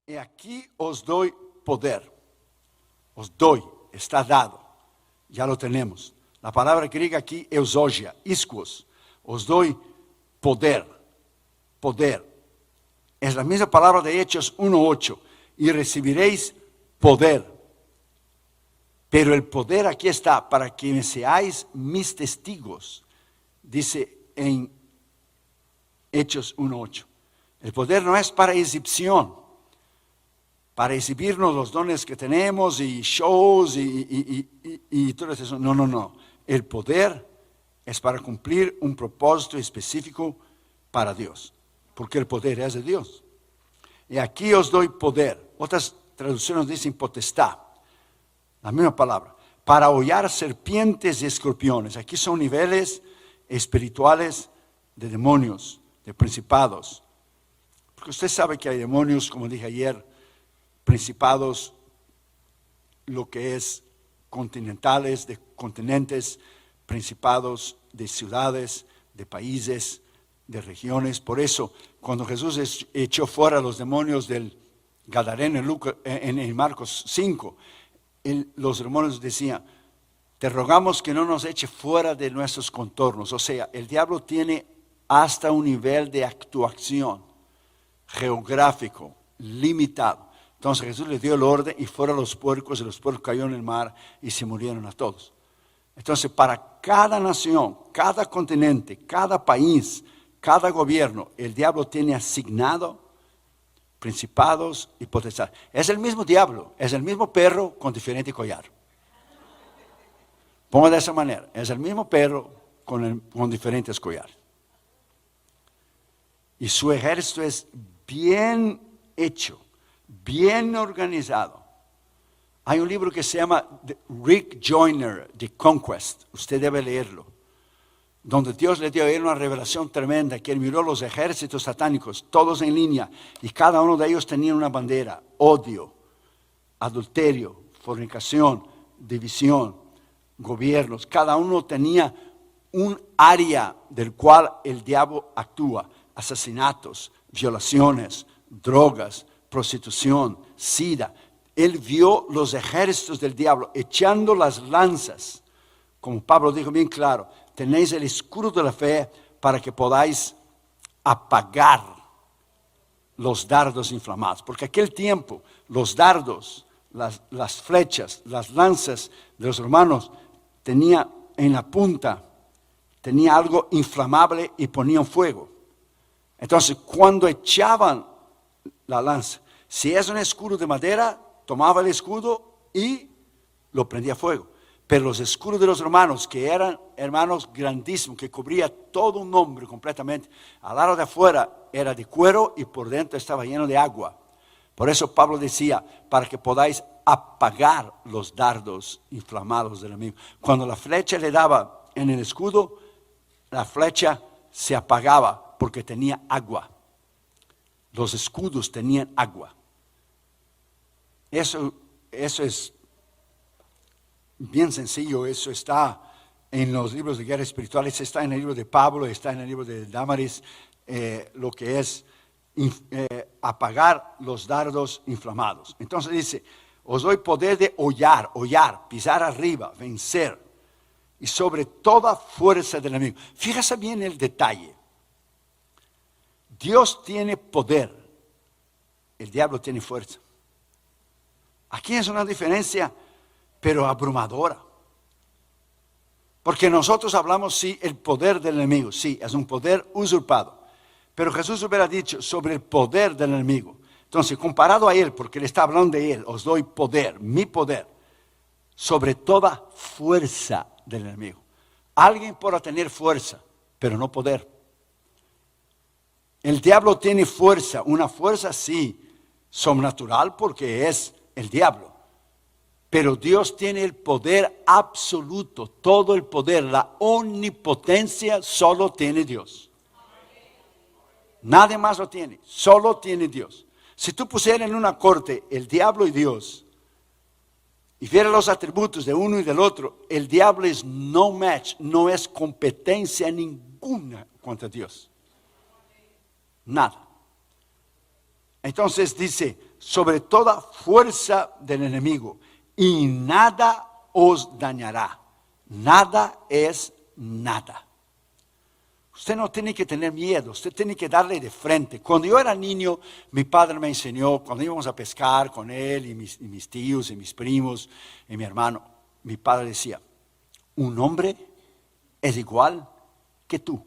Y aquí os doy poder. Os doy, está dado. Ya lo tenemos. La palabra griega aquí, eusogia, ischos. Os doy poder. Poder. Es la misma palabra de Hechos 1:8. Y recibiréis poder. Pero el poder aquí está para que seáis mis testigos. Dice en Hechos 1:8. El poder no es para exhibición, para exhibirnos los dones que tenemos y shows y todo eso. No. El poder es para cumplir un propósito específico para Dios, porque el poder es de Dios. Y aquí os doy poder. Otras traducciones dicen potestad, la misma palabra, para hollar serpientes y escorpiones. Aquí son niveles espirituales de demonios, de principados. Porque usted sabe que hay demonios, como dije ayer, principados, lo que es continentales, de continentes, principados de ciudades, de países, de regiones. Por eso, cuando Jesús echó fuera a los demonios del Gadareno en Marcos 5, los demonios decían, te rogamos que no nos eche fuera de nuestros contornos. O sea, el diablo tiene hasta un nivel de actuación geográfico, limitado. Entonces Jesús les dio el orden y fueron los puercos, y los puercos cayeron en el mar y se murieron a todos. Entonces para cada nación, cada continente, cada país, cada gobierno, el diablo tiene asignado principados y potestades. Es el mismo diablo, es el mismo perro con diferente collar. Pongo de esa manera, es el mismo perro con diferentes collares. Y su ejército es bien hecho, bien organizado. Hay un libro que se llama Rick Joyner, The Conquest. Usted debe leerlo. Donde Dios le dio a él una revelación tremenda, que él miró los ejércitos satánicos, todos en línea, y cada uno de ellos tenía una bandera: odio, adulterio, fornicación, división, gobiernos. Cada uno tenía un área del cual el diablo actúa: asesinatos, violaciones, drogas, prostitución, sida. Él vio los ejércitos del diablo echando las lanzas. Como Pablo dijo bien claro, tenéis el escudo de la fe para que podáis apagar los dardos inflamados. Porque aquel tiempo, los dardos, las flechas, las lanzas de los romanos, tenía en la punta, tenía algo inflamable y ponían fuego. Entonces, cuando echaban la lanza, si es un escudo de madera, tomaba el escudo y lo prendía fuego. Pero los escudos de los romanos, que eran hermanos grandísimos, que cubría todo un hombre completamente, al lado de afuera era de cuero y por dentro estaba lleno de agua. Por eso Pablo decía, para que podáis apagar los dardos inflamados del enemigo. Cuando la flecha le daba en el escudo, la flecha se apagaba porque tenía agua. Los escudos tenían agua. Eso es bien sencillo. Eso está en los libros de guerra espirituales, está en el libro de Pablo, está en el libro de Dámaris, lo que es apagar los dardos inflamados. Entonces dice, os doy poder de hollar, pisar arriba, vencer, y sobre toda fuerza del enemigo. Fíjese bien el detalle. Dios tiene poder, el diablo tiene fuerza. Aquí es una diferencia, pero abrumadora. Porque nosotros hablamos, sí, el poder del enemigo, sí, es un poder usurpado. Pero Jesús hubiera dicho sobre el poder del enemigo. Entonces, comparado a él, porque le está hablando de él, os doy poder, mi poder, sobre toda fuerza del enemigo. Alguien podrá tener fuerza, pero no poder. El diablo tiene fuerza, una fuerza sí, sobrenatural, porque es el diablo. Pero Dios tiene el poder absoluto, todo el poder, la omnipotencia solo tiene Dios. Nadie más lo tiene, solo tiene Dios. Si tú pusieras en una corte el diablo y Dios, y vieras los atributos de uno y del otro, el diablo es no match, no es competencia ninguna contra Dios. Nada. Entonces dice, sobre toda fuerza del enemigo y nada os dañará. Nada es nada. Usted no tiene que tener miedo, usted tiene que darle de frente. Cuando yo era niño, mi padre me enseñó, cuando íbamos a pescar con él y mis tíos y mis primos y mi hermano, mi padre decía, un hombre es igual que tú.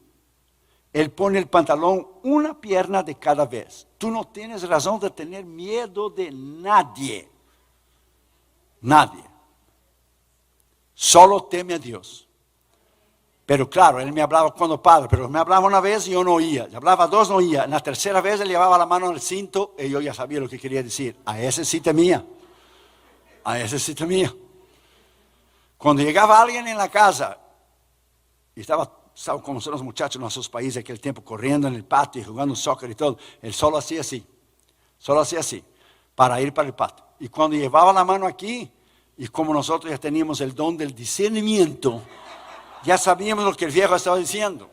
Él pone el pantalón una pierna de cada vez. Tú no tienes razón de tener miedo de nadie. Nadie. Solo teme a Dios. Pero claro, él me hablaba cuando padre, pero me hablaba una vez y yo no oía. Le hablaba dos, no oía. En la tercera vez él llevaba la mano en el cinto y yo ya sabía lo que quería decir. A ese sí temía. A ese sí temía. Cuando llegaba alguien en la casa y estaba como son los muchachos en nuestros países de aquel tiempo, corriendo en el patio y jugando soccer y todo, él solo hacía así, para ir para el patio. Y cuando llevaba la mano aquí, y como nosotros ya teníamos el don del discernimiento, ya sabíamos lo que el viejo estaba diciendo.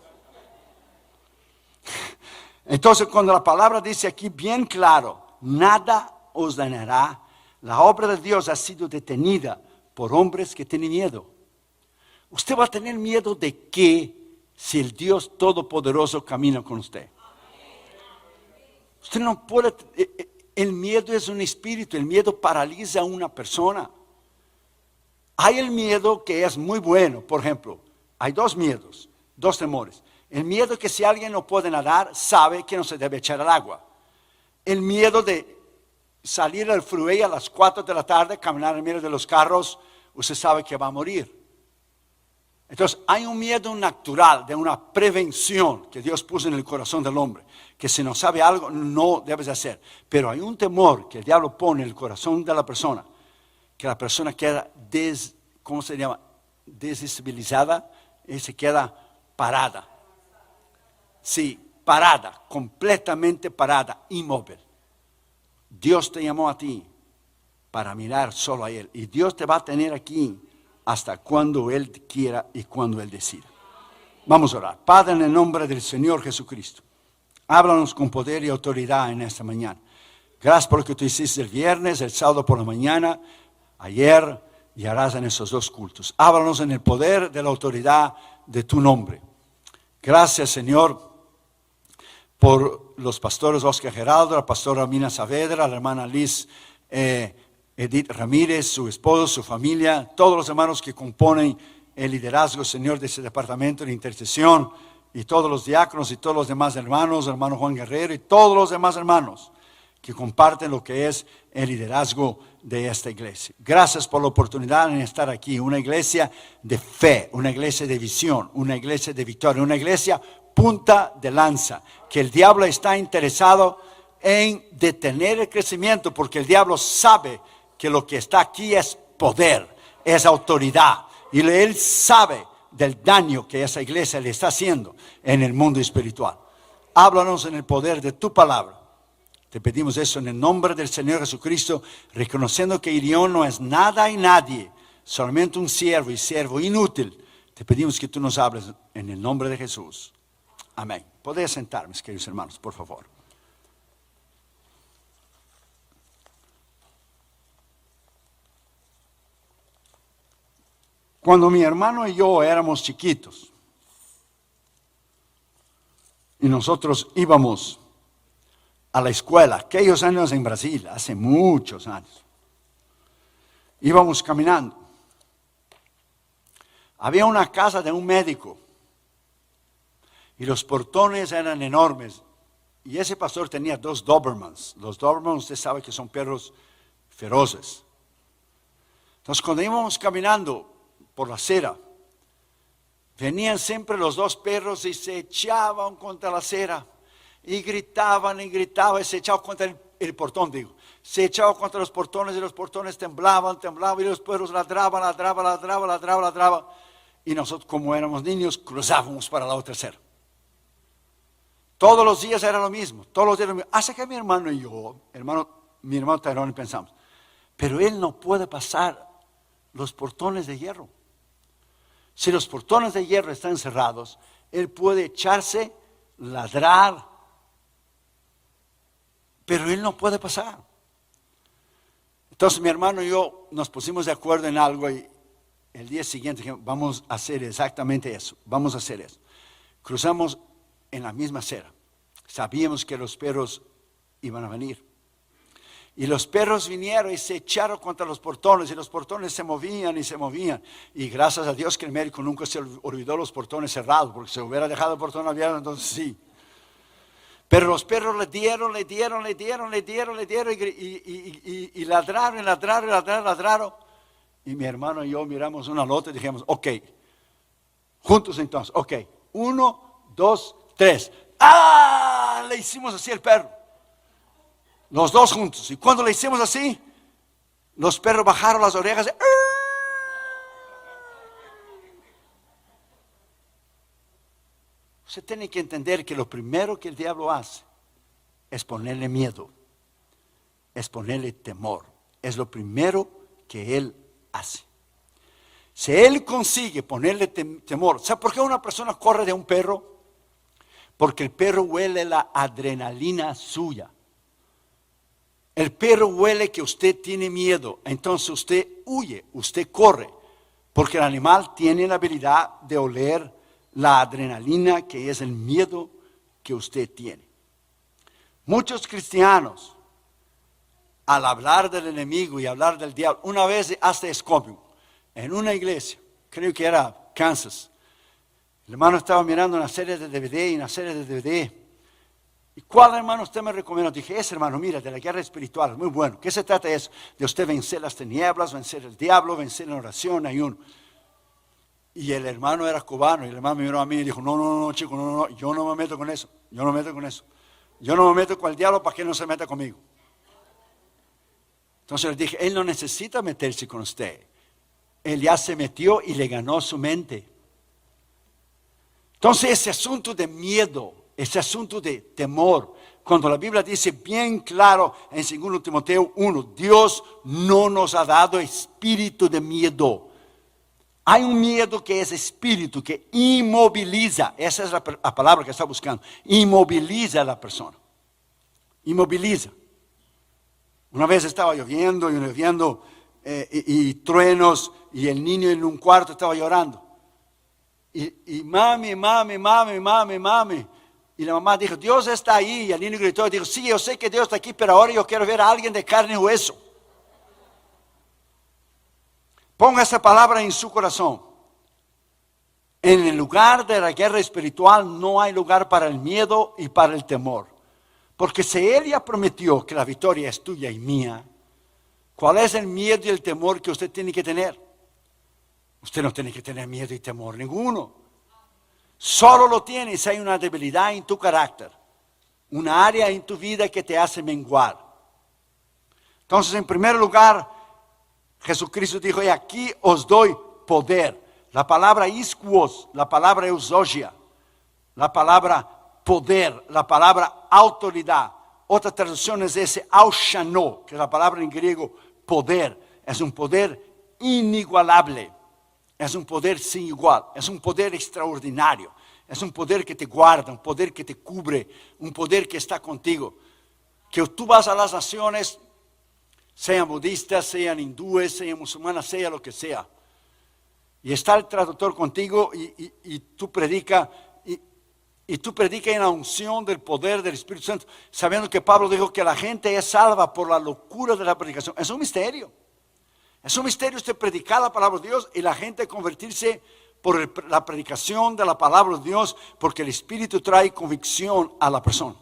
Entonces, cuando la palabra dice aquí bien claro, nada os dañará, la obra de Dios ha sido detenida por hombres que tienen miedo. ¿Usted va a tener miedo de qué si el Dios Todopoderoso camina con usted? Usted no puede. El miedo es un espíritu, el miedo paraliza a una persona. Hay el miedo que es muy bueno, por ejemplo, hay dos miedos, dos temores. El miedo que si alguien no puede nadar, sabe que no se debe echar al agua. El miedo de salir al freeway a las 4 de la tarde, caminar en medio de los carros, usted sabe que va a morir. Entonces hay un miedo natural de una prevención que Dios puso en el corazón del hombre, que si no sabe algo no debes hacer. Pero hay un temor que el diablo pone en el corazón de la persona, que la persona queda ¿cómo se llama? Desestabilizada y se queda parada. Sí, parada, completamente parada, inmóvil. Dios te llamó a ti para mirar solo a Él y Dios te va a tener aquí hasta cuando Él quiera y cuando Él decida. Vamos a orar. Padre, en el nombre del Señor Jesucristo, háblanos con poder y autoridad en esta mañana. Gracias por lo que tú hiciste el viernes, el sábado por la mañana, ayer y harás en esos dos cultos. Háblanos en el poder de la autoridad de tu nombre. Gracias, Señor, por los pastores Oscar Geraldo, la pastora Mina Saavedra, la hermana Liz Edith Ramírez, su esposo, su familia, todos los hermanos que componen el liderazgo, Señor, de ese departamento de intercesión, y todos los diáconos y todos los demás hermanos, hermano Juan Guerrero y todos los demás hermanos que comparten lo que es el liderazgo de esta iglesia. Gracias por la oportunidad de estar aquí, una iglesia de fe, una iglesia de visión, una iglesia de victoria, una iglesia punta de lanza, que el diablo está interesado en detener el crecimiento, porque el diablo sabe que lo que está aquí es poder, es autoridad, y él sabe del daño que esa iglesia le está haciendo en el mundo espiritual. Háblanos en el poder de tu palabra. Te pedimos eso en el nombre del Señor Jesucristo, reconociendo que Irión no es nada y nadie, solamente un siervo y siervo inútil. Te pedimos que tú nos hables en el nombre de Jesús. Amén. Podéis sentar, mis queridos hermanos, por favor. Cuando mi hermano y yo éramos chiquitos y nosotros íbamos a la escuela, aquellos años en Brasil, hace muchos años, íbamos caminando. Había una casa de un médico y los portones eran enormes. Y ese pastor tenía 2 Dobermans. Los Dobermans, usted sabe que son perros feroces. Entonces, cuando íbamos caminando por la acera, venían siempre los 2 perros y se echaban contra la acera. Y gritaban y se echaban contra el portón, digo. Se echaban contra los portones y los portones temblaban y los perros ladraban. Y nosotros, como éramos niños, cruzábamos para la otra acera. Todos los días era lo mismo, Hasta que mi hermano y yo, mi hermano Tyrone, pensamos, pero él no puede pasar los portones de hierro. Si los portones de hierro están cerrados, él puede echarse, ladrar, pero él no puede pasar. Entonces mi hermano y yo nos pusimos de acuerdo en algo y el día siguiente dijimos, vamos a hacer exactamente eso, vamos a hacer eso. Cruzamos en la misma acera. Sabíamos que los perros iban a venir. Y los perros vinieron y se echaron contra los portones y los portones se movían y se movían. Y gracias a Dios que el médico nunca se olvidó los portones cerrados, porque si hubiera dejado el portón abierto, entonces sí. Pero los perros le dieron y ladraron. Y mi hermano y yo miramos uno al otro y dijimos, ok, juntos entonces, ok, 1, 2, 3. ¡Ah! Le hicimos así al perro. Los dos juntos. Y cuando le hicimos así, los perros bajaron las orejas. Usted tiene que entender que lo primero que el diablo hace es ponerle miedo, es ponerle temor. Es lo primero que él hace. Si él consigue ponerle temor, ¿sabe por qué una persona corre de un perro? Porque el perro huele la adrenalina suya. El perro huele que usted tiene miedo, entonces usted huye, usted corre, porque el animal tiene la habilidad de oler la adrenalina, que es el miedo que usted tiene. Muchos cristianos, al hablar del enemigo y hablar del diablo, una vez hasta escopio, en una iglesia, creo que era Kansas, el hermano estaba mirando una serie de DVD. ¿Y cuál hermano usted me recomendó? Dije, ese hermano, mira, de la guerra espiritual, muy bueno. ¿Qué se trata de eso? De usted vencer las tinieblas, vencer el diablo, vencer la oración, ayuno. Y el hermano era cubano, y el hermano me miró a mí y dijo, no, chico, no, yo no me meto con eso, yo no me meto con el diablo para que no se meta conmigo. Entonces le dije, él no necesita meterse con usted. Él ya se metió y le ganó su mente. Entonces ese asunto de miedo, ese asunto de temor, cuando la Biblia dice bien claro en 2 Timoteo 1, Dios no nos ha dado espíritu de miedo. Hay un miedo que es espíritu, que inmoviliza, esa es la palabra que está buscando, inmoviliza a la persona, inmoviliza. Una vez estaba lloviendo y truenos y el niño en un cuarto estaba llorando. Y mami. Y la mamá dijo, Dios está ahí. Y el niño gritó y dijo, sí, yo sé que Dios está aquí, pero ahora yo quiero ver a alguien de carne y hueso. Ponga esa palabra en su corazón. En el lugar de la guerra espiritual no hay lugar para el miedo y para el temor. Porque si Él ya prometió que la victoria es tuya y mía, ¿cuál es el miedo y el temor que usted tiene que tener? Usted no tiene que tener miedo y temor ninguno. Solo lo tienes si hay una debilidad en tu carácter, una área en tu vida que te hace menguar. Entonces, en primer lugar, Jesucristo dijo, y aquí os doy poder. La palabra iskuos, la palabra eusogia, la palabra poder, la palabra autoridad. Otra traducción es ese aushano, que es la palabra en griego poder. Es un poder inigualable. Es un poder sin igual, es un poder extraordinario, es un poder que te guarda, un poder que te cubre, un poder que está contigo. Que tú vas a las naciones, sean budistas, sean hindúes, sean musulmanas, sea lo que sea. Y está el traductor contigo y tú predicas, y tú predicas en la unción del poder del Espíritu Santo, sabiendo que Pablo dijo que la gente es salva por la locura de la predicación. Es un misterio. Es un misterio usted predicar la palabra de Dios y la gente convertirse por la predicación de la palabra de Dios, porque el Espíritu trae convicción a la persona.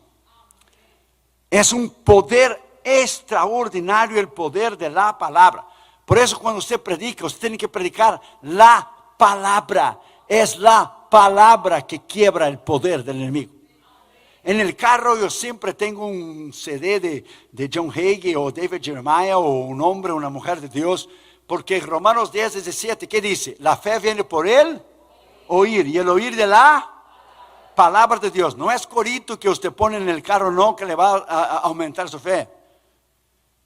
Es un poder extraordinario el poder de la palabra. Por eso cuando usted predica, usted tiene que predicar la palabra. Es la palabra que quiebra el poder del enemigo. En el carro yo siempre tengo un CD de John Hagee o David Jeremiah o un hombre o una mujer de Dios, porque Romanos 10:17, ¿qué dice? La fe viene por el oír, y el oír de la palabra de Dios. No es corito que usted pone en el carro, no, que le va a aumentar su fe.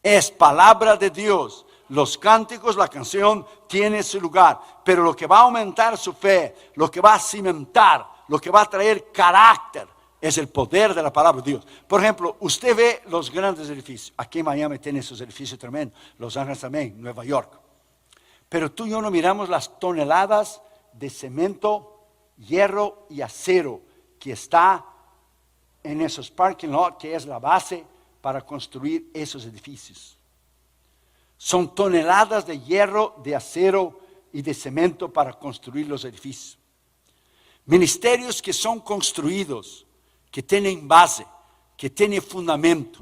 Es palabra de Dios. Los cánticos, la canción tiene su lugar, pero lo que va a aumentar su fe, lo que va a cimentar, lo que va a traer carácter, Es el poder de la palabra de Dios. Por ejemplo, usted ve los grandes edificios. Aquí en Miami tiene esos edificios tremendos. Los Ángeles también, Nueva York. Pero tú y yo no miramos las toneladas de cemento, hierro y acero que está en esos parking lots, que es la base para construir esos edificios. Son toneladas de hierro, de acero y de cemento para construir los edificios. Ministerios que son construidos, que tienen base, que tienen fundamento,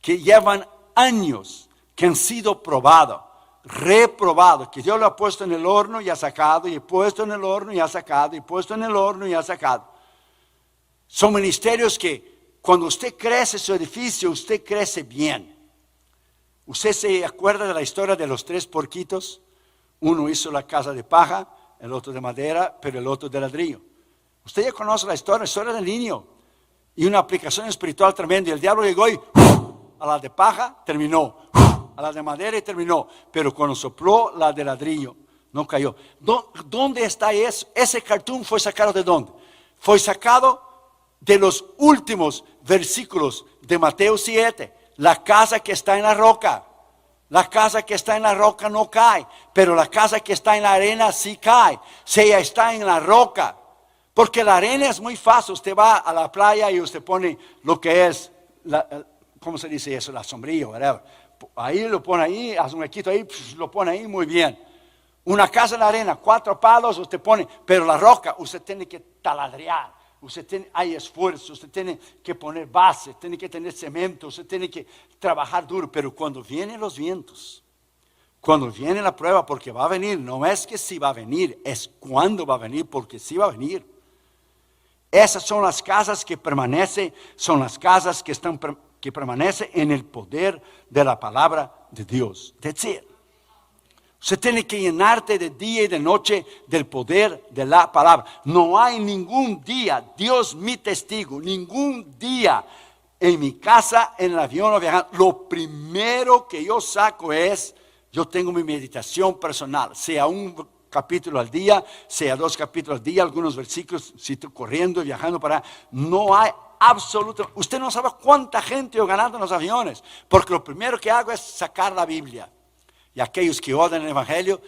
que llevan años, que han sido probados, reprobados, que Dios lo ha puesto en el horno y ha sacado, y puesto en el horno y ha sacado, y puesto en el horno y ha sacado. Son ministerios que cuando usted crece su edificio, usted crece bien. ¿Usted se acuerda de la historia de los 3 porquitos? Uno hizo la casa de paja, el otro de madera, pero el otro de ladrillo. Usted ya conoce la historia del niño. Y una aplicación espiritual tremenda. Y el diablo llegó y a la de paja terminó, a la de madera y terminó. Pero cuando sopló la de ladrillo, no cayó. ¿Dónde está eso? Ese cartoon fue sacado ¿de dónde? Fue sacado de los últimos versículos de Mateo 7. La casa que está en la roca. La casa que está en la roca no cae, pero la casa que está en la arena sí cae. Si ella está en la roca, porque la arena es muy fácil. Usted va a la playa y usted pone lo que es, ¿cómo se dice eso? La sombrilla, whatever. Ahí lo pone ahí, hace un huequito ahí, lo pone ahí muy bien. Una casa en la arena, 4 palos usted pone, pero la roca usted tiene que taladrear. Hay esfuerzo, usted tiene que poner base, tiene que tener cemento, usted tiene que trabajar duro. Pero cuando vienen los vientos, cuando viene la prueba, porque va a venir, no es que sí va a venir, es cuando va a venir, porque sí va a venir. Esas son las casas que permanecen, son las casas que permanecen en el poder de la palabra de Dios. That's it. Usted tiene que llenarte de día y de noche del poder de la palabra. No hay ningún día, Dios mi testigo, ningún día en mi casa, en el avión o viajando. Lo primero que yo saco es, yo tengo mi meditación personal, sea un capítulo al día, sea 2 capítulos al día, algunos versículos, si estoy corriendo y viajando para allá. No hay absoluto. Usted no sabe cuánta gente yo ganando en los aviones, porque lo primero que hago es sacar la Biblia. Y aquellos que odian el Evangelio,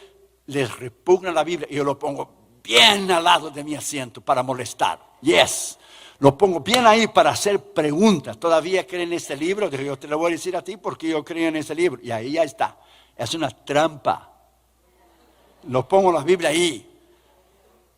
les repugna la Biblia. Y yo lo pongo bien al lado de mi asiento para molestar. Yes. Lo pongo bien ahí para hacer preguntas. ¿Todavía creen en este libro? Digo, yo te lo voy a decir a ti porque yo creo en este libro. Y ahí ya está. Es una trampa. Lo pongo la Biblia ahí.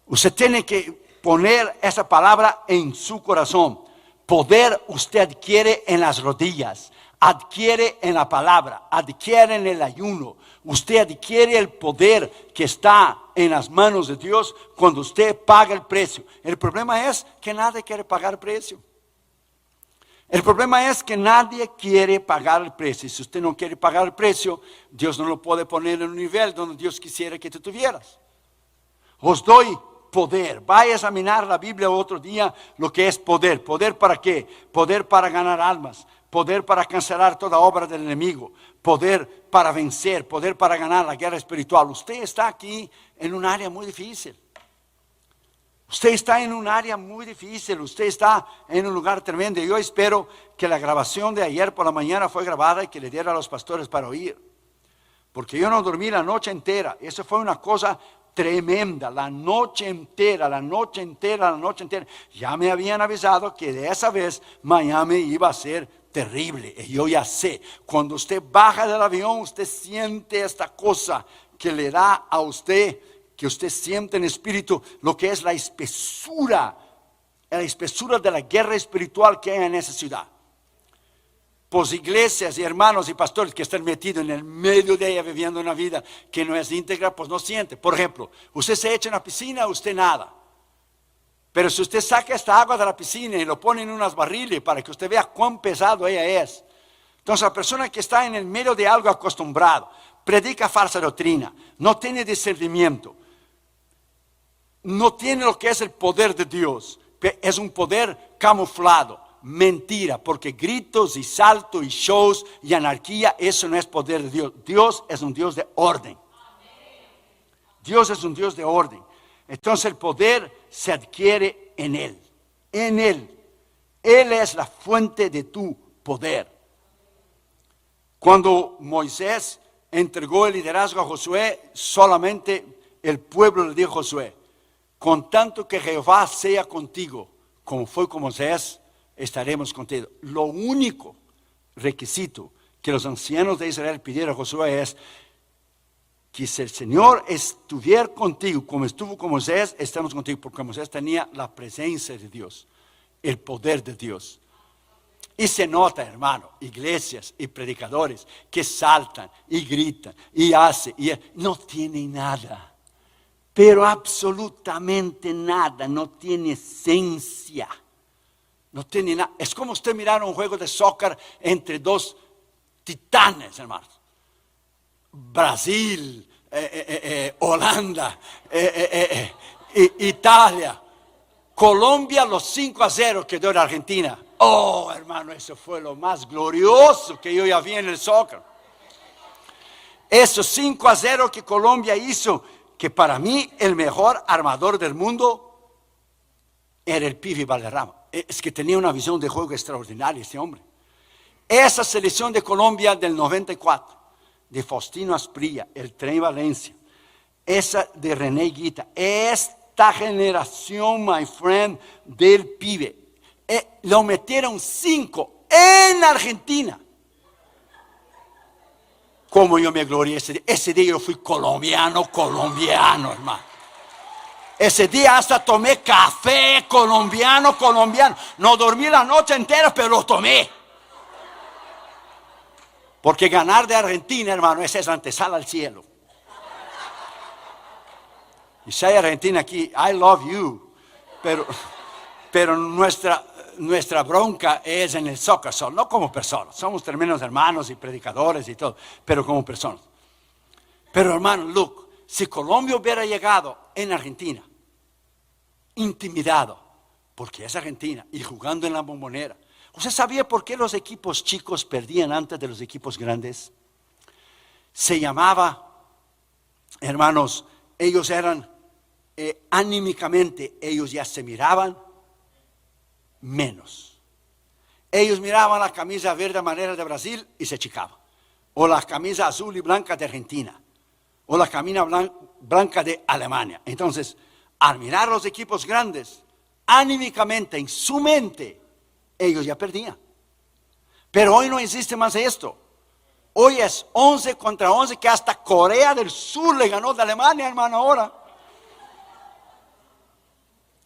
Usted tiene que poner esa palabra en su corazón. Poder usted adquiere en las rodillas. Adquiere en la palabra, adquiere en el ayuno. Usted adquiere el poder que está en las manos de Dios cuando usted paga el precio. El problema es que nadie quiere pagar el precio. El problema es que nadie quiere pagar el precio. Y si usted no quiere pagar el precio, Dios no lo puede poner en un nivel donde Dios quisiera que tú tuvieras. Os doy poder. Vaya a examinar la Biblia otro día lo que es poder. ¿Poder para qué? Poder para ganar almas. Poder para cancelar toda obra del enemigo. Poder para vencer. Poder para ganar la guerra espiritual. Usted está aquí en un área muy difícil. Usted está en un área muy difícil. Usted está en un lugar tremendo. Yo espero que la grabación de ayer por la mañana fue grabada y que le diera a los pastores para oír. Porque yo no dormí la noche entera. Eso fue una cosa tremenda. La noche entera. Ya me habían avisado que de esa vez Miami iba a ser terrible. Y yo ya sé, cuando usted baja del avión, usted siente esta cosa que le da a usted, que usted siente en espíritu, lo que es la espesura de la guerra espiritual que hay en esa ciudad. Pues iglesias y hermanos y pastores que están metidos en el medio de ella viviendo una vida que no es íntegra, pues no siente. Por ejemplo, usted se echa en la piscina, usted nada. Pero si usted saca esta agua de la piscina y lo pone en unas barriles para que usted vea cuán pesado ella es. Entonces la persona que está en el medio de algo acostumbrado, predica falsa doctrina, no tiene discernimiento, no tiene lo que es el poder de Dios, es un poder camuflado, mentira, porque gritos y saltos y shows y anarquía, eso no es poder de Dios. Dios es un Dios de orden. Dios es un Dios de orden. Entonces el poder se adquiere en Él. En Él. Él es la fuente de tu poder. Cuando Moisés entregó el liderazgo a Josué, solamente el pueblo le dijo a Josué: con tanto que Jehová sea contigo, como fue con Moisés, estaremos contigo. Lo único requisito que los ancianos de Israel pidieron a Josué es que si el Señor estuviera contigo, como estuvo con Moisés, estamos contigo, porque Moisés tenía la presencia de Dios, el poder de Dios. Y se nota, hermano, iglesias y predicadores que saltan y gritan y hacen, y no tienen nada, pero absolutamente nada, no tiene esencia, no tiene nada. Es como usted mirar un juego de soccer entre dos titanes, hermanos. Brasil, Holanda, Italia, Colombia, los 5-0 que dio en Argentina. Oh, hermano, eso fue lo más glorioso que yo ya vi en el soccer. Esos 5-0 que Colombia hizo, que para mí el mejor armador del mundo era el Pibe Valderrama. Es que tenía una visión de juego extraordinaria ese hombre. Esa selección de Colombia del 94, de Faustino Asprilla, el Tren Valencia, esa de René Guita, esta generación, my friend, del Pibe, lo metieron 5 en Argentina. Como yo me glorié ese día yo fui colombiano, hermano. Ese día hasta tomé café colombiano. No dormí la noche entera, pero lo tomé. Porque ganar de Argentina, hermano, esa es antesala al cielo. Y si hay Argentina aquí, I love you. Pero nuestra bronca es en el soccer, no como personas. Somos tremendos hermanos y predicadores y todo, pero como personas. Pero hermano, look, si Colombia hubiera llegado en Argentina, intimidado, porque es Argentina, y jugando en la Bombonera, ¿usted sabía por qué los equipos chicos perdían antes de los equipos grandes? Se llamaba, hermanos, ellos eran, anímicamente, ellos ya se miraban menos. Ellos miraban la camisa verde amarela de Brasil y se achicaban, o la camisa azul y blanca de Argentina, o la camisa blanca de Alemania. Entonces, al mirar los equipos grandes, anímicamente, en su mente, ellos ya perdían. Pero hoy no existe más esto. Hoy es 11 contra 11, que hasta Corea del Sur le ganó de Alemania, hermano, ahora.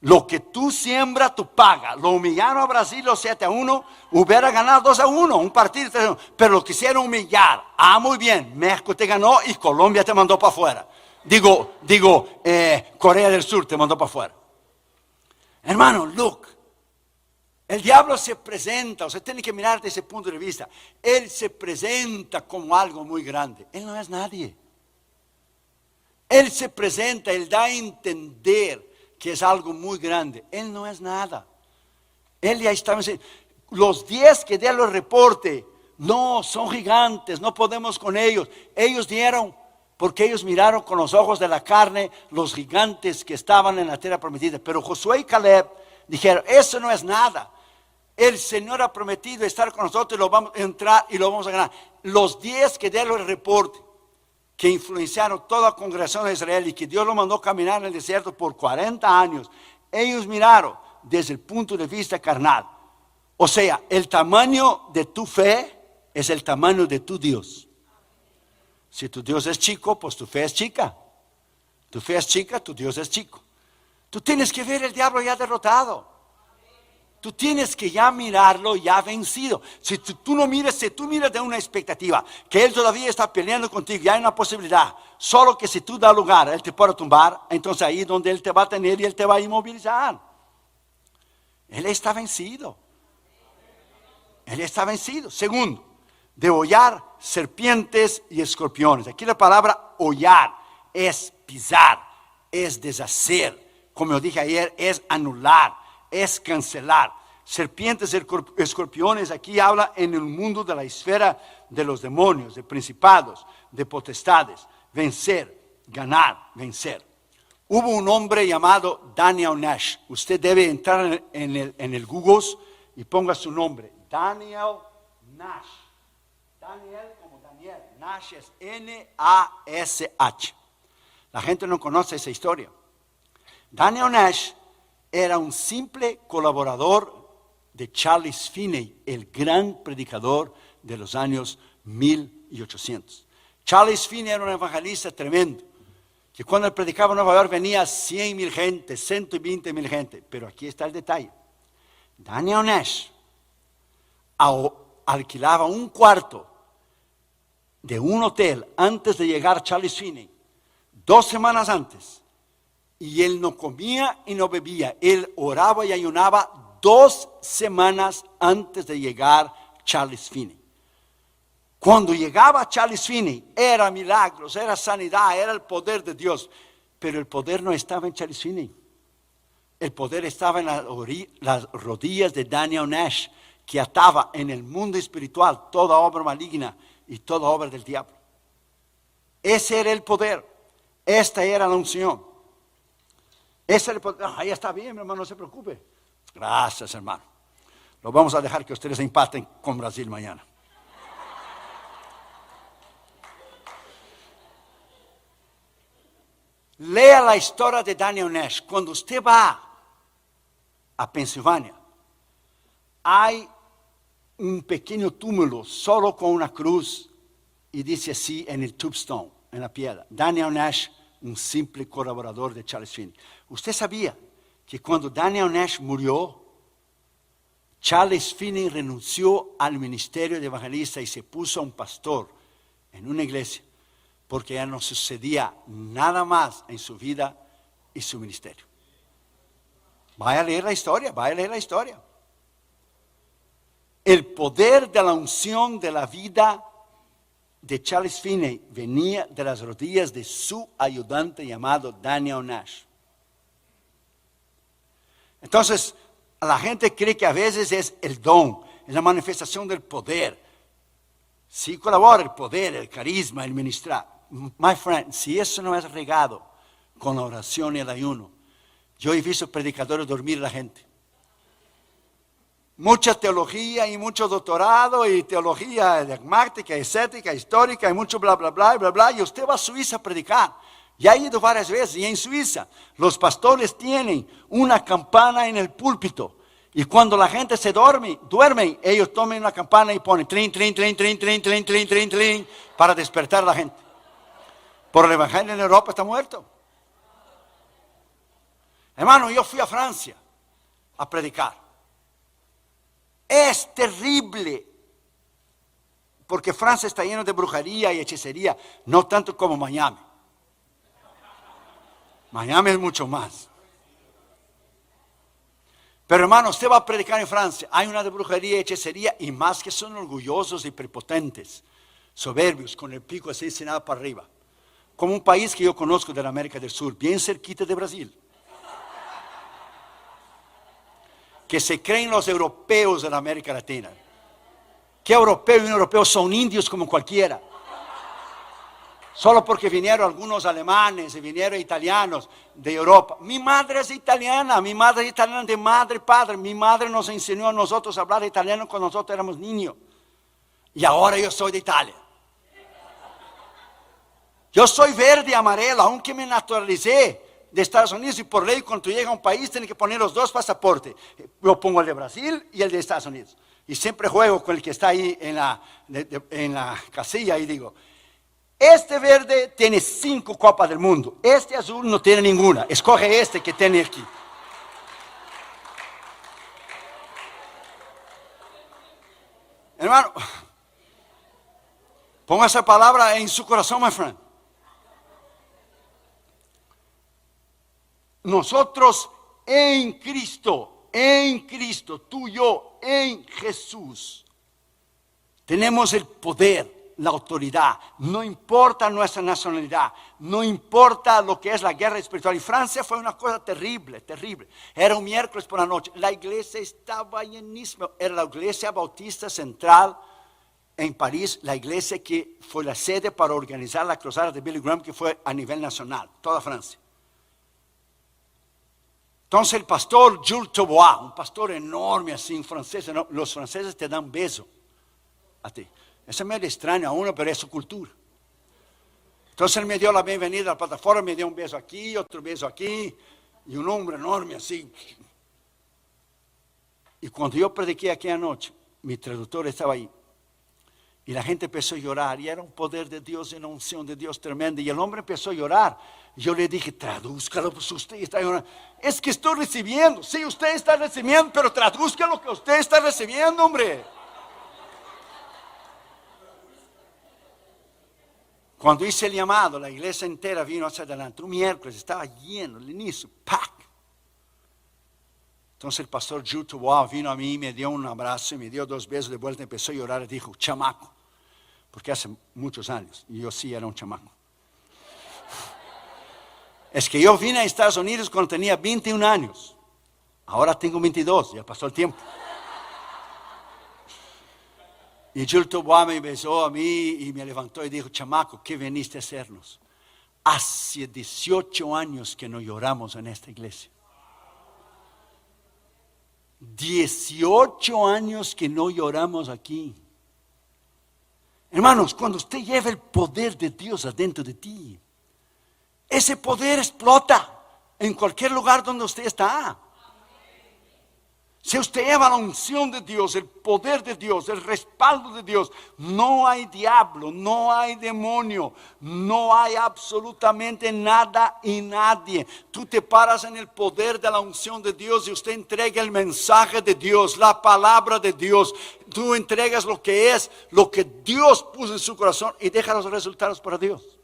Lo que tú siembras, tú pagas. Lo humillaron a Brasil los 7-1, hubiera ganado 2-1, un partido 3-1, pero lo quisieron humillar. Muy bien, México te ganó y Colombia te mandó para afuera. Corea del Sur te mandó para afuera. Hermano, look, el diablo se presenta, usted tiene que mirar desde ese punto de vista. Él se presenta como algo muy grande. Él no es nadie. Él se presenta, él da a entender que es algo muy grande. Él no es nada. Él ya estaba diciendo, los 10 que dieron el reporte, no, son gigantes, no podemos con ellos. Ellos dieron, porque ellos miraron con los ojos de la carne los gigantes que estaban en la tierra prometida. Pero Josué y Caleb dijeron, eso no es nada. El Señor ha prometido estar con nosotros y lo vamos a entrar y lo vamos a ganar. Los 10 que dieron el reporte, que influenciaron toda la congregación de Israel y que Dios lo mandó caminar en el desierto por 40 años, ellos miraron desde el punto de vista carnal. O sea, el tamaño de tu fe es el tamaño de tu Dios. Si tu Dios es chico, pues tu fe es chica. Tu fe es chica, tu Dios es chico. Tú tienes que ver el diablo ya derrotado. Tú tienes que ya mirarlo ya vencido. Si tú miras de una expectativa que él todavía está peleando contigo, ya hay una posibilidad. Solo que si tú das lugar, él te puede tumbar. Entonces ahí es donde él te va a tener y él te va a inmovilizar. Él está vencido. Él está vencido. Segundo, degollar serpientes y escorpiones. Aquí la palabra hollar es pisar, es deshacer. Como yo dije ayer, es anular, es cancelar. Serpientes y escorpiones aquí habla en el mundo de la esfera de los demonios, de principados, de potestades. Vencer, ganar, vencer. Hubo un hombre llamado Daniel Nash. Usted debe entrar en el Google y ponga su nombre, Daniel Nash. Daniel como Daniel, Nash es N-A-S-H. La gente no conoce esa historia. Daniel Nash era un simple colaborador de Charles Finney, el gran predicador de los años 1800. Charles Finney era un evangelista tremendo, que cuando él predicaba en Nueva York venía 100,000 gente, 120,000 gente. Pero aquí está el detalle. Daniel Nash alquilaba un cuarto de un hotel antes de llegar Charles Finney, 2 semanas antes, y él no comía y no bebía. Él oraba y ayunaba 2 semanas antes de llegar Charles Finney. Cuando llegaba Charles Finney, era milagros, era sanidad, era el poder de Dios. Pero el poder no estaba en Charles Finney. El poder estaba en las rodillas de Daniel Nash, que ataba en el mundo espiritual toda obra maligna y toda obra del diablo. Ese era el poder. Esta era la unción. Ese era el poder. Ahí está bien, hermano, no se preocupe. Gracias, hermano. Lo vamos a dejar que ustedes empaten con Brasil mañana. Lea la historia de Daniel Nash. Cuando usted va a Pensilvania, hay un pequeño túmulo solo con una cruz y dice así en el tombstone, en la piedra: Daniel Nash, un simple colaborador de Charles Finney. ¿Usted sabía que cuando Daniel Nash murió, Charles Finney renunció al ministerio de evangelista y se puso a un pastor en una iglesia? Porque ya no sucedía nada más en su vida y su ministerio. Vaya a leer la historia, vaya a leer la historia. El poder de la unción de la vida de Charles Finney venía de las rodillas de su ayudante llamado Daniel Nash. Entonces, la gente cree que a veces es el don, es la manifestación del poder. Sí colabora el poder, el carisma, el ministrar. My friend, si eso no es regado con la oración y el ayuno, yo he visto predicadores dormir a la gente. Mucha teología y mucho doctorado y teología dogmática, escética, histórica y mucho bla, bla, bla, bla, bla. Y usted va a Suiza a predicar. Ya he ido varias veces y en Suiza los pastores tienen una campana en el púlpito. Y cuando la gente se duermen, ellos toman una campana y ponen trin, trin, trin, trin, trin, trin, trin, trin, trin, para despertar a la gente. Por el evangelio en Europa está muerto. Hermano, yo fui a Francia a predicar. Es terrible, porque Francia está lleno de brujería y hechicería, no tanto como Miami. Miami es mucho más. Pero hermano, usted va a predicar en Francia, hay una de brujería y hechicería, y más que son orgullosos y prepotentes, soberbios, con el pico así sin nada para arriba. Como un país que yo conozco de la América del Sur, bien cerquita de Brasil, que se creen los europeos de la América Latina. ¿Qué europeo y un europeo son indios como cualquiera? Solo porque vinieron algunos alemanes y vinieron italianos de Europa. Mi madre es italiana de madre y padre. Mi madre nos enseñó a nosotros a hablar italiano cuando nosotros éramos niños. Y ahora yo soy de Italia. Yo soy verde y amarelo, aunque me naturalicé de Estados Unidos, y por ley cuando llega a un país tiene que poner los 2 pasaportes. Yo pongo el de Brasil y el de Estados Unidos. Y siempre juego con el que está ahí en la casilla y digo: este verde tiene 5 copas del mundo, este azul no tiene ninguna, escoge este que tiene aquí. Hermano, ponga esa palabra en su corazón, my friend. Nosotros en Cristo, tú y yo, en Jesús, tenemos el poder, la autoridad. No importa nuestra nacionalidad, no importa lo que es la guerra espiritual. Y Francia fue una cosa terrible, terrible. Era un miércoles por la noche, la iglesia estaba llenísima. Era la iglesia bautista central en París, la iglesia que fue la sede para organizar la cruzada de Billy Graham, que fue a nivel nacional, toda Francia. Entonces el pastor Jules Taubois, un pastor enorme así, un francés, ¿no? Los franceses te dan beso a ti. Eso me extraña a uno, pero es su cultura. Entonces él me dio la bienvenida a la plataforma, me dio un beso aquí, otro beso aquí, y un hombre enorme así. Y cuando yo prediqué aquí anoche, mi traductor estaba ahí, y la gente empezó a llorar, y era un poder de Dios, una unción de Dios tremenda, y el hombre empezó a llorar. Yo le dije, tradúzcalo, pues usted está llorando. Es que estoy recibiendo, sí, usted está recibiendo, pero traduzca lo que usted está recibiendo, hombre. Cuando hice el llamado, la iglesia entera vino hacia adelante. Un miércoles estaba lleno, al inicio, ¡pac! Entonces el pastor Jules Taubois vino a mí, me dio un abrazo y me dio 2 besos de vuelta, empezó a llorar y dijo, chamaco, porque hace muchos años, y yo sí era un chamaco. Es que yo vine a Estados Unidos cuando tenía 21 años, ahora tengo 22, ya pasó el tiempo. Y Jules Taubois me besó a mí y me levantó y dijo, chamaco, ¿qué veniste a hacernos? Hace 18 años que no lloramos en esta iglesia. 18 años que no lloramos aquí. Hermanos, cuando usted lleva el poder de Dios adentro de ti, ese poder explota en cualquier lugar donde usted está. Si usted lleva la unción de Dios, el poder de Dios, el respaldo de Dios, no hay diablo, no hay demonio, no hay absolutamente nada y nadie. Tú te paras en el poder de la unción de Dios y usted entrega el mensaje de Dios, la palabra de Dios. Tú entregas lo que es, lo que Dios puso en su corazón y deja los resultados para Dios.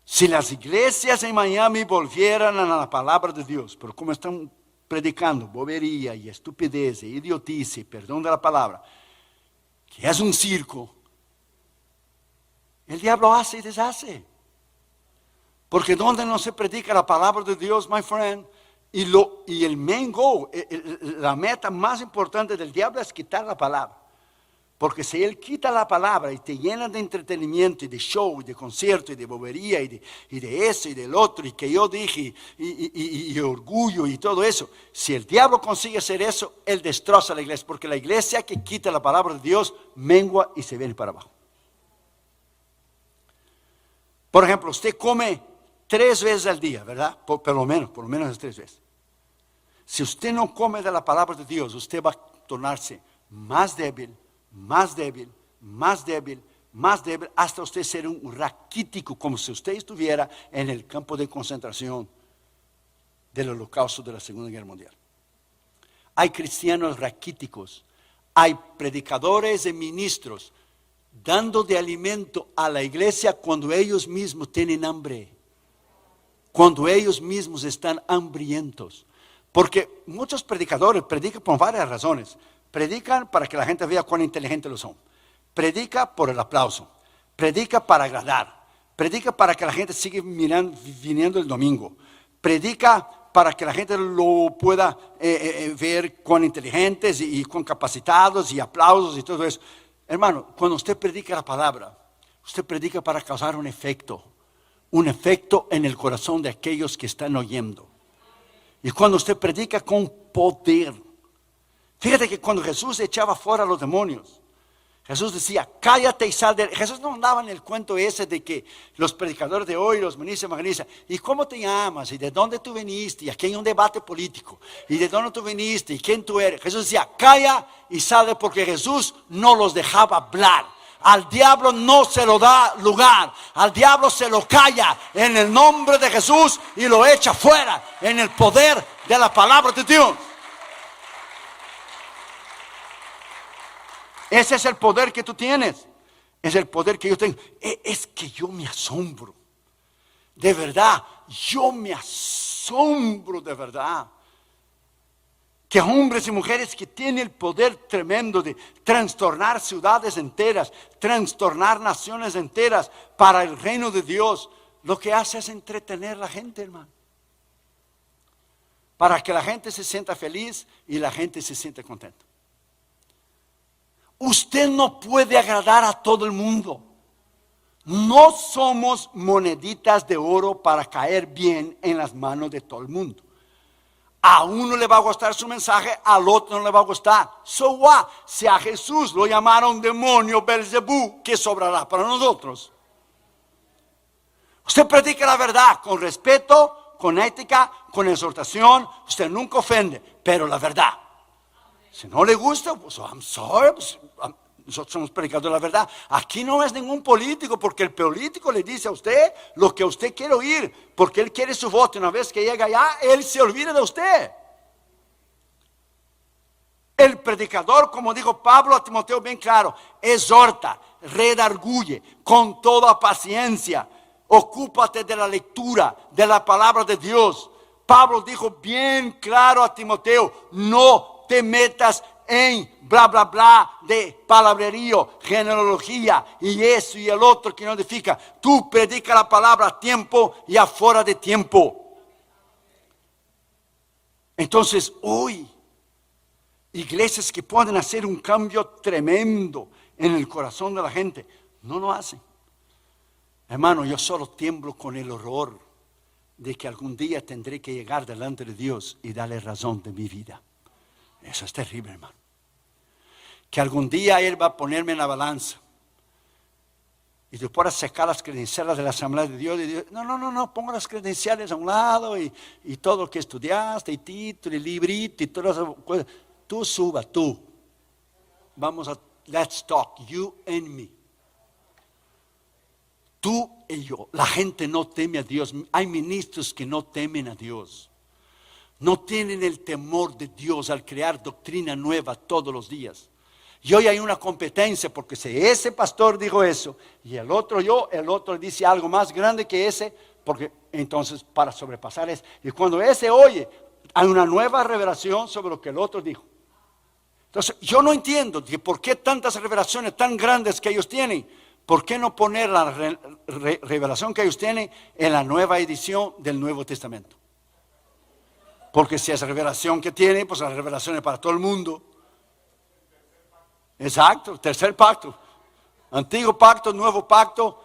Si las iglesias en Miami volvieran a la palabra de Dios, pero como están predicando bobería y estupidez e idiotice, perdón de la palabra, que es un circo, el diablo hace y deshace. Porque donde no se predica la palabra de Dios, my friend, y el main goal, la meta más importante del diablo es quitar la palabra. Porque si él quita la palabra y te llena de entretenimiento y de show y de concierto y de bobería y de eso y del otro y que yo dije y orgullo y todo eso, si el diablo consigue hacer eso, él destroza la iglesia. Porque la iglesia que quita la palabra de Dios mengua y se viene para abajo. Por ejemplo, usted come 3 veces al día, ¿verdad? Por lo menos es 3 veces. Si usted no come de la palabra de Dios, usted va a tornarse más débil, más débil, más débil, más débil, hasta usted ser un raquítico, como si usted estuviera en el campo de concentración del holocausto de la Segunda Guerra Mundial. Hay cristianos raquíticos, hay predicadores y ministros dando de alimento a la iglesia cuando ellos mismos tienen hambre, cuando ellos mismos están hambrientos. Porque muchos predicadores predican por varias razones. Predican para que la gente vea cuán inteligentes lo son. Predica por el aplauso. Predica para agradar. Predica para que la gente siga viniendo el domingo. Predica para que la gente lo pueda ver cuán inteligentes y cuán capacitados y aplausos y todo eso. Hermano, cuando usted predica la palabra, usted predica para causar un efecto en el corazón de aquellos que están oyendo. Y cuando usted predica con poder. Fíjate que cuando Jesús echaba fuera a los demonios, Jesús decía, cállate y sal de... Jesús no andaba en el cuento ese de que los predicadores de hoy, los ministros evangelistas, ¿y cómo te llamas? ¿Y de dónde tú viniste? Y aquí hay un debate político. ¿Y de dónde tú viniste? ¿Y quién tú eres? Jesús decía, calla y sal, porque Jesús no los dejaba hablar. Al diablo no se lo da lugar, al diablo se lo calla en el nombre de Jesús y lo echa fuera en el poder de la palabra de Dios. Ese es el poder que tú tienes. Es el poder que yo tengo. Es que yo me asombro. De verdad, yo me asombro de verdad. Que hombres y mujeres que tienen el poder tremendo de trastornar ciudades enteras, trastornar naciones enteras para el reino de Dios, lo que hace es entretener a la gente, hermano. Para que la gente se sienta feliz y la gente se sienta contenta. Usted no puede agradar a todo el mundo. No somos moneditas de oro para caer bien en las manos de todo el mundo. A uno le va a gustar su mensaje, al otro no le va a gustar. So what? Si a Jesús lo llamaron demonio Belzebú, ¿qué sobrará para nosotros? Usted predica la verdad con respeto, con ética, con exhortación. Usted nunca ofende, pero la verdad. Si no le gusta, pues I'm sorry, pues, nosotros somos predicadores de la verdad. Aquí no es ningún político, porque el político le dice a usted lo que usted quiere oír, porque él quiere su voto. Una vez que llega allá, él se olvida de usted. El predicador, como dijo Pablo a Timoteo bien claro, exhorta, redarguye con toda paciencia. Ocúpate de la lectura de la palabra de Dios. Pablo dijo bien claro a Timoteo, no te metas en bla bla bla de palabrerío, genealogía y eso y el otro que no edifica. Tú predica la palabra a tiempo y afuera de tiempo. Entonces hoy, iglesias que pueden hacer un cambio tremendo en el corazón de la gente, no lo hacen. Hermano, yo solo tiemblo con el horror de que algún día tendré que llegar delante de Dios y darle razón de mi vida. Eso es terrible, hermano. Que algún día Él va a ponerme en la balanza y tú puedas sacar las credenciales de la Asamblea de Dios y Dios, no, ponga las credenciales a un lado y todo lo que estudiaste y título y librito y todas esas cosas. Tú suba, tú. Vamos a, let's talk, you and me. Tú y yo. La gente no teme a Dios. Hay ministros que no temen a Dios. No tienen el temor de Dios al crear doctrina nueva todos los días. Y hoy hay una competencia porque si ese pastor dijo eso y el otro dice algo más grande que ese, porque entonces para sobrepasar eso. Y cuando ese oye, hay una nueva revelación sobre lo que el otro dijo. Entonces yo no entiendo por qué tantas revelaciones tan grandes que ellos tienen. ¿Por qué no poner la revelación que ellos tienen en la nueva edición del Nuevo Testamento? Porque si es revelación que tienen, pues la revelación es para todo el mundo. Exacto, tercer pacto. Antiguo pacto, nuevo pacto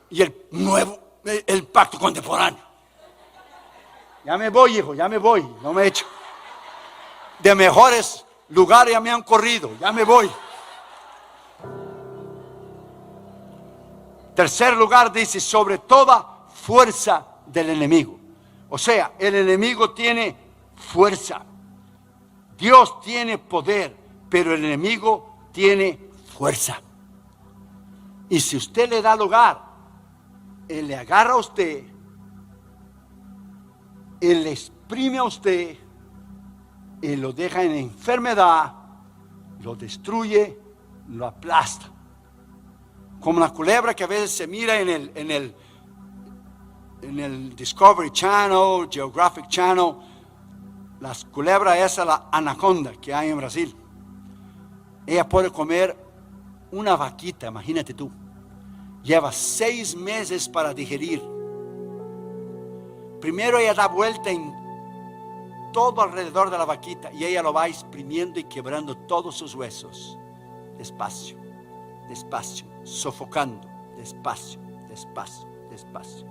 y el pacto contemporáneo. Ya me voy, hijo, ya me voy, no me echo. De mejores lugares ya me han corrido, ya me voy. Tercer lugar dice, sobre toda fuerza del enemigo. O sea, el enemigo tiene fuerza. Dios tiene poder, pero el enemigo tiene fuerza. Y si usted le da lugar, él le agarra a usted, él le exprime a usted, él lo deja en enfermedad, lo destruye, lo aplasta. Como la culebra que a veces se mira en el Discovery Channel, Geographic Channel, la culebra esa, la anaconda que hay en Brasil. Ella puede comer una vaquita, imagínate tú. Lleva 6 meses para digerir. Primero ella da vuelta en todo alrededor de la vaquita y ella lo va exprimiendo y quebrando todos sus huesos. Despacio, despacio, sofocando, despacio, despacio, despacio.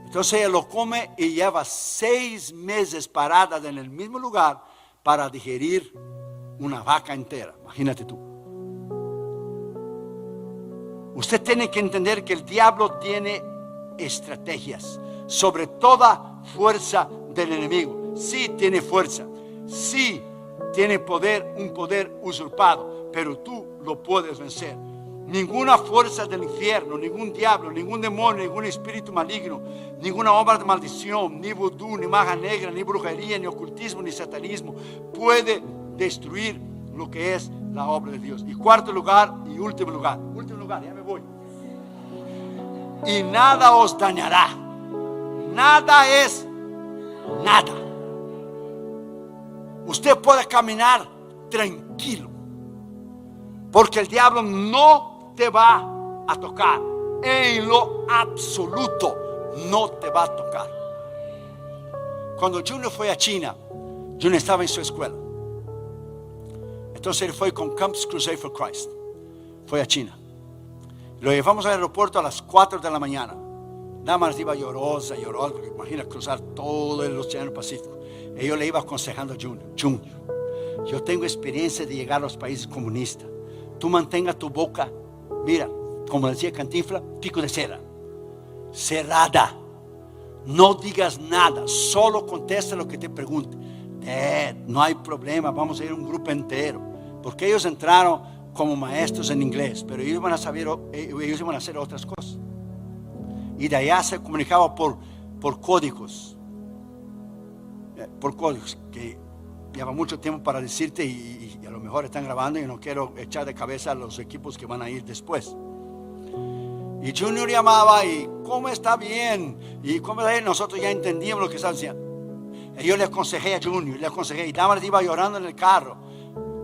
Entonces ella lo come y lleva 6 meses parada en el mismo lugar para digerir una vaca entera. Imagínate tú. Usted tiene que entender que el diablo tiene estrategias sobre toda fuerza del enemigo. Sí tiene fuerza, sí tiene poder, un poder usurpado, pero tú lo puedes vencer. Ninguna fuerza del infierno, ningún diablo, ningún demonio, ningún espíritu maligno, ninguna obra de maldición, ni vudú, ni magia negra, ni brujería, ni ocultismo, ni satanismo puede destruir lo que es la obra de Dios. Y cuarto lugar y último lugar, ya me voy. Y nada os dañará. Nada es nada. Usted puede caminar tranquilo, porque el diablo no te va a tocar. En lo absoluto no te va a tocar. Cuando Junior fue a China, Junior estaba en su escuela. Entonces él fue con Campus Crusade for Christ. Fue a China. Lo llevamos al aeropuerto a las 4 de la mañana. Nada más iba llorosa, porque imagina cruzar todo el océano Pacífico. Y yo le iba aconsejando a Junior, yo tengo experiencia de llegar a los países comunistas. Tú mantenga tu boca, mira, como decía Cantinflas, pico de cera, cerrada. No digas nada, solo contesta lo que te pregunte. No hay problema, vamos a ir un grupo entero. Porque ellos entraron como maestros en inglés, pero ellos iban a saber, ellos iban a hacer otras cosas. Y de allá se comunicaba por códigos. Por códigos que lleva mucho tiempo para decirte, y a lo mejor están grabando y no quiero echar de cabeza a los equipos que van a ir después. Y Junior llamaba y ¿cómo está bien? Y ¿cómo está bien? Nosotros ya entendíamos lo que estaba diciendo. Y yo le aconsejé a Junior, y Damaris iba llorando en el carro.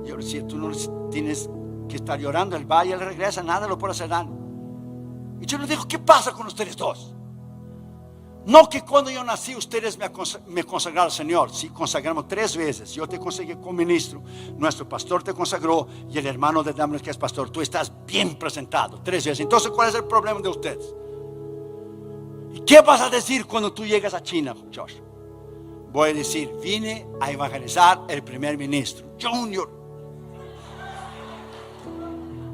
Yo le decía, tú no tienes que estar llorando, él va y él regresa, nada lo puede hacer daño. Y yo le digo, ¿qué pasa con ustedes dos? No que cuando yo nací ustedes me consagraron al Señor. Sí, consagramos 3 veces. Yo te consagré como ministro, nuestro pastor te consagró y el hermano de Damaris que es pastor. Tú estás bien presentado 3 veces. Entonces, ¿cuál es el problema de ustedes? ¿Y qué vas a decir cuando tú llegas a China, Josh? Voy a decir, vine a evangelizar el primer ministro. Junior,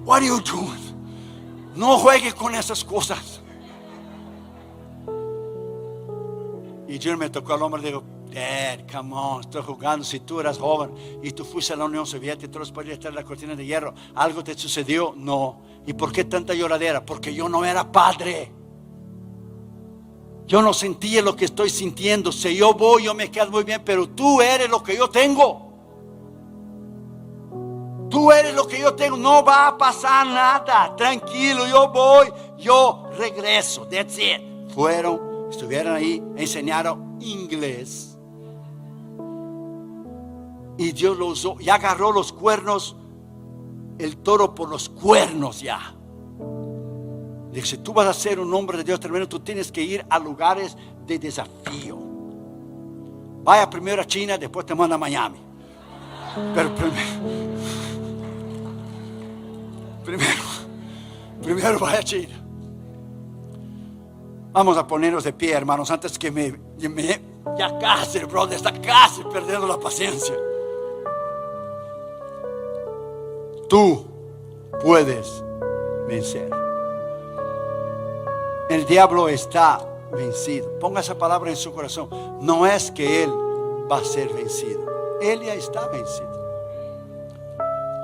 what are you doing? No juegue con esas cosas. Y Junior me tocó al hombro y dijo, Dad, come on, estoy jugando. Si tú eras joven y tú fuiste a la Unión Soviética y todos podías estar en la cortina de hierro, ¿algo te sucedió? No. ¿Y por qué tanta lloradera? Porque yo no era padre. Yo no sentía lo que estoy sintiendo. Si yo voy, yo me quedo muy bien, pero tú eres lo que yo tengo. Tú eres lo que yo tengo. No va a pasar nada. Tranquilo, yo voy, yo regreso. That's it. Estuvieron ahí, enseñaron inglés. Y Dios lo usó. Y agarró los cuernos, el toro por los cuernos ya. Dice, si tú vas a ser un hombre de Dios tremendo, tú tienes que ir a lugares de desafío. Vaya primero a China, después te manda a Miami. Pero primero vaya a China. Vamos a ponernos de pie, hermanos, antes que ya casi, el brother está casi perdiendo la paciencia. Tú puedes vencer. El diablo está vencido. Ponga esa palabra en su corazón. No es que él va a ser vencido. Él ya está vencido.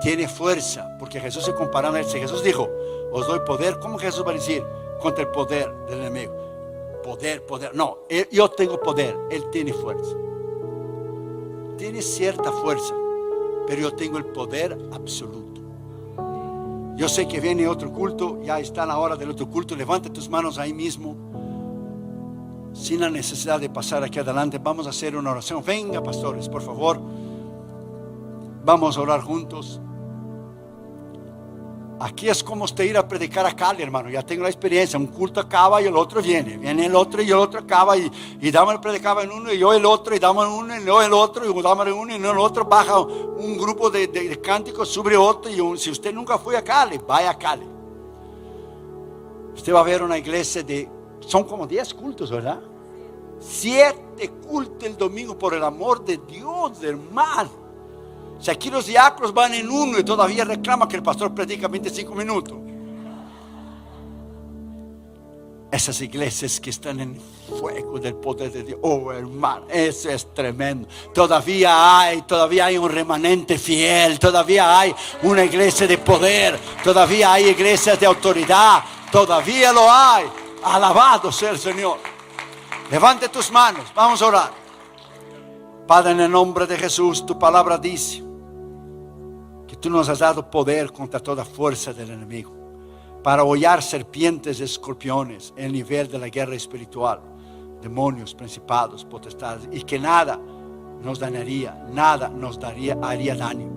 Tiene fuerza, porque Jesús se comparaba a él. Si Jesús dijo, os doy poder, ¿cómo Jesús va a decir? Contra el poder del enemigo. Poder. No, yo tengo poder. Él tiene fuerza. Tiene cierta fuerza, pero yo tengo el poder absoluto. Yo sé que viene otro culto, ya está la hora del otro culto. Levanta tus manos ahí mismo, sin la necesidad de pasar aquí adelante. Vamos a hacer una oración. Venga, pastores, por favor. Vamos a orar juntos. Aquí es como usted ir a predicar a Cali, hermano. Ya tengo la experiencia. Un culto acaba y el otro viene. Viene el otro y el otro acaba. Y Damaris predicaba en uno y yo el otro. Y Damaris uno y yo el otro. Y Damaris uno y yo el otro. Baja un grupo de cánticos, sube otro. Y si usted nunca fue a Cali, vaya a Cali. Usted va a ver una iglesia son como 10 cultos, ¿verdad? 7 cultos el domingo, por el amor de Dios, hermano. Si aquí los diáconos van en uno y todavía reclama que el pastor predica 25 minutos. Esas iglesias que están en fuego del poder de Dios. Oh, hermano, eso es tremendo. Todavía hay un remanente fiel. Todavía hay una iglesia de poder. Todavía hay iglesias de autoridad. Todavía lo hay. Alabado sea el Señor. Levante tus manos, vamos a orar. Padre, en el nombre de Jesús, tu palabra dice que tú nos has dado poder contra toda fuerza del enemigo, para hollar serpientes y escorpiones en el nivel de la guerra espiritual, demonios, principados, potestades, y que nada nos dañaría, nada nos haría daño.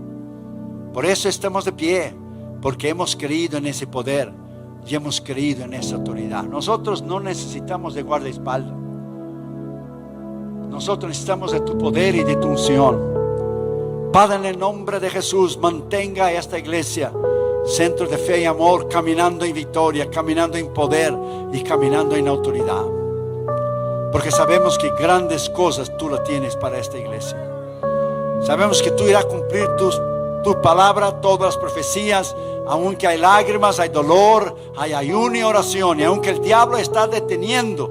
Por eso estamos de pie, porque hemos creído en ese poder y hemos creído en esa autoridad. Nosotros no necesitamos de guardaespaldas. Nosotros necesitamos de tu poder y de tu unción. Padre, en el nombre de Jesús, mantenga esta iglesia Centro de fe y amor, caminando en victoria, caminando en poder y caminando en autoridad. Porque sabemos que grandes cosas tú las tienes para esta iglesia. Sabemos que tú irás a cumplir tu palabra, todas las profecías, aunque hay lágrimas, hay dolor, hay ayuno y oración, y aunque el diablo está deteniendo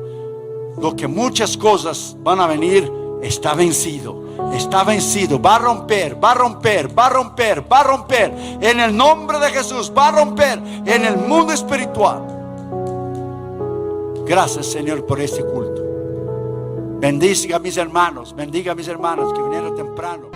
lo que muchas cosas van a venir, está vencido. Está vencido, va a romper, va a romper, va a romper, va a romper. En el nombre de Jesús, va a romper en el mundo espiritual. Gracias, Señor, por este culto. Bendiga a mis hermanos, bendiga a mis hermanas que vinieron temprano.